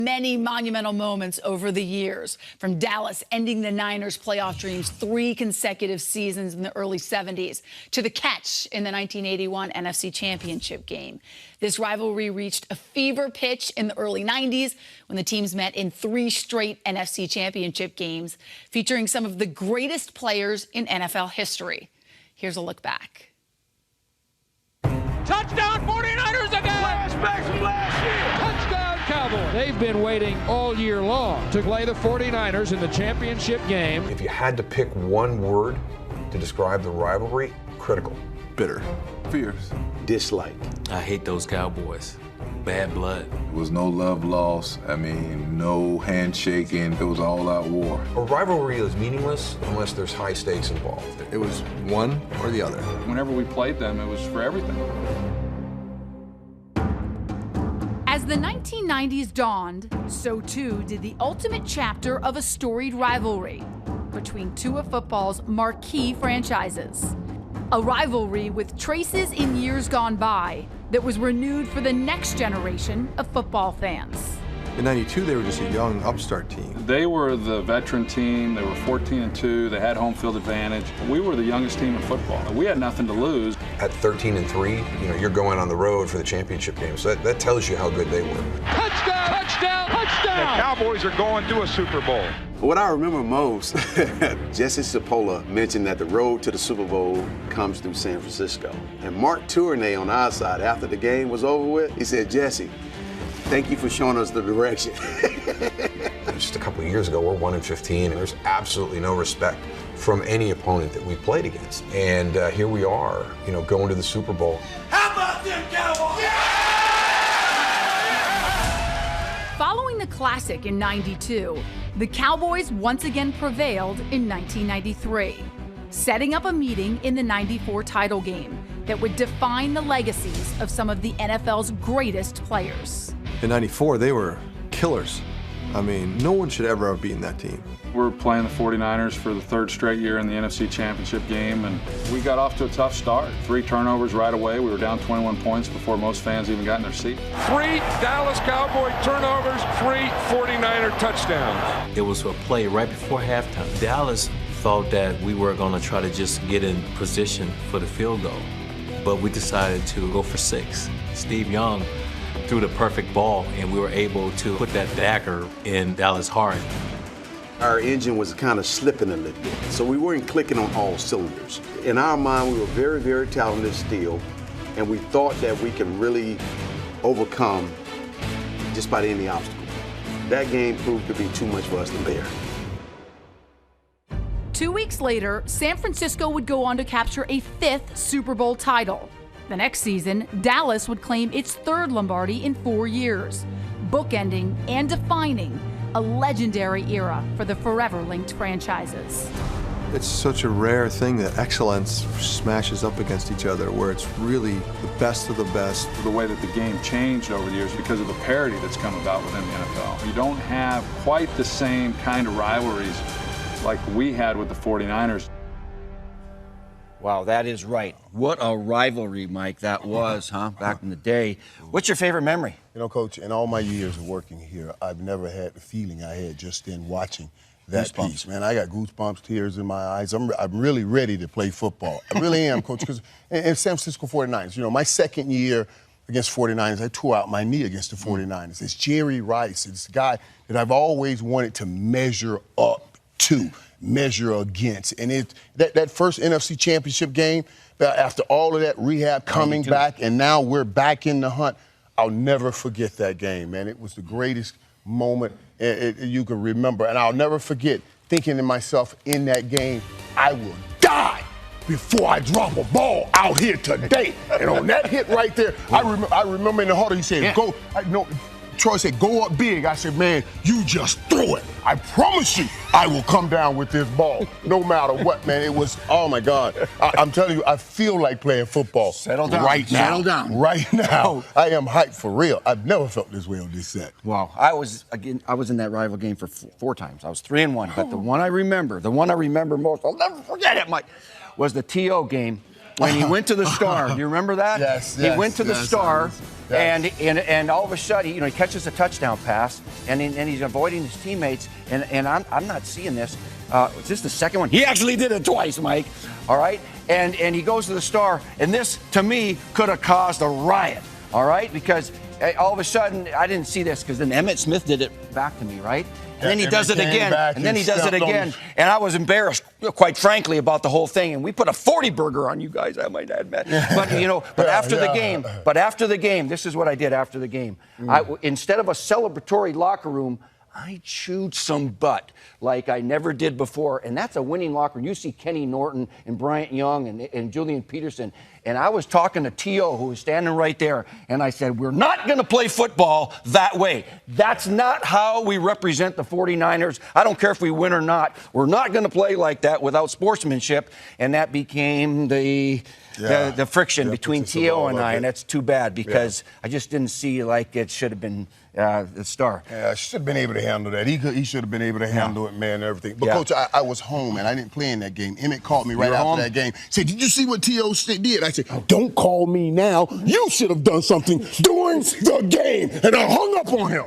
Many monumental moments over the years, from Dallas ending the Niners' playoff dreams 3 consecutive seasons in the early 70s to the catch in the 1981 NFC Championship game. This rivalry reached a fever pitch in the early 90s when the teams met in 3 straight NFC Championship games, featuring some of the greatest players in NFL history. Here's a look back. Touchdown 49ers again! Flashbacks from last year! Touchdown Cowboys! They've been waiting all year long to play the 49ers in the championship game. If you had to pick one word to describe the rivalry, critical. Bitter. Fierce. Dislike. I hate those Cowboys. Bad blood. There was no love lost. I mean, no handshaking. It was all-out war. A rivalry is meaningless unless there's high stakes involved. It was one or the other. Whenever we played them, it was for everything. As the 1990s dawned, so too did the ultimate chapter of a storied rivalry between 2 of football's marquee franchises. A rivalry with traces in years gone by that was renewed for the next generation of football fans. In '92, they were just a young upstart team. They were the veteran team. They were 14-2. They had home field advantage. We were the youngest team in football. We had nothing to lose. At 13-3, you're going on the road for the championship game. So that tells you how good they were. Touchdown! Touchdown! Touchdown! The Cowboys are going to a Super Bowl. What I remember most, Jesse Cipolla mentioned that the road to the Super Bowl comes through San Francisco. And Mark Tournay on our side, after the game was over with, he said, Jesse, thank you for showing us the direction. Just a couple of years ago, we're 1-15, and there's absolutely no respect from any opponent that we played against. And here we are, going to the Super Bowl. How about them Cowboys? Following the Classic in '92, the Cowboys once again prevailed in 1993, setting up a meeting in the '94 title game that would define the legacies of some of the NFL's greatest players. In '94, they were killers. I mean, no one should ever have beaten that team. We're playing the 49ers for the 3rd straight year in the NFC Championship game, and we got off to a tough start. 3 turnovers right away. We were down 21 points before most fans even got in their seat. 3 Dallas Cowboy turnovers, 3 49er touchdowns. It was a play right before halftime. Dallas thought that we were going to try to just get in position for the field goal, but we decided to go for 6. Steve Young threw the perfect ball, and we were able to put that dagger in Dallas' heart. Our engine was kind of slipping a little bit, so we weren't clicking on all cylinders. In our mind, we were very, very talented still, and we thought that we could really overcome just about any obstacle. That game proved to be too much for us to bear. 2 weeks later, San Francisco would go on to capture a 5th Super Bowl title. The next season, Dallas would claim its 3rd Lombardi in 4 years, bookending and defining a legendary era for the forever-linked franchises. It's such a rare thing that excellence smashes up against each other, where it's really the best of the best. The way that the game changed over the years because of the parity that's come about within the NFL. You don't have quite the same kind of rivalries like we had with the 49ers. Wow, that is right. What a rivalry, Mike, that was, huh, back in the day. What's your favorite memory? Coach, in all my years of working here, I've never had the feeling I had just in watching that piece. Man, I got goosebumps, tears in my eyes. I'm really ready to play football. I really am, Coach, because in San Francisco 49ers, my second year against 49ers, I tore out my knee against the 49ers. It's Jerry Rice. It's the guy that I've always wanted to measure up to. Measure against. And that first NFC Championship game, after all of that rehab coming back, and now we're back in the hunt, I'll never forget that game, man. It was the greatest moment you can remember. And I'll never forget thinking to myself in that game, I will die before I drop a ball out here today. And on that hit right there, I remember in the huddle, he said, Troy said, go up big. I said, man, you just throw it. I promise you I will come down with this ball no matter what, man. It was, oh, my God. I'm telling you, I feel like playing football. Settle down. Right now. Settle down. Right now. I am hyped for real. I've never felt this way on this set. Wow. I was in that rival game for 4 times. I was 3-1. But the one I remember most, I'll never forget it, Mike, was the T.O. game when he went to the Star. Do you remember that? Yes. He went to the Star, yes. and all of a sudden, he catches a touchdown pass, and he's avoiding his teammates. And I'm not seeing this. Is this the second one? He actually did it twice, Mike. All right, and he goes to the Star, and this to me could have caused a riot. All right, because all of a sudden I didn't see this because then Emmitt Smith did it back to me, right? And then he does it again, and then he does it again, and I was embarrassed, quite frankly, about the whole thing. And we put a 40 burger on you guys, I might admit. But after the game, this is what I did after the game. Instead of a celebratory locker room, I chewed some butt like I never did before, and that's a winning locker room. You see Kenny Norton and Bryant Young and Julian Peterson, and I was talking to T.O., who was standing right there, and I said, we're not going to play football that way. That's not how we represent the 49ers. I don't care if we win or not. We're not going to play like that without sportsmanship, and that became the friction between T.O. and I, and that's too bad because I just didn't see like it should have been the Star. Yeah, should have been able to handle that. He should have been able to handle it, man, and everything. But, Coach, I was home, and I didn't play in that game. Emmett called me right after that game. Said, did you see what T.O. did? I said, don't call me now. You should have done something during the game. And I hung up on him.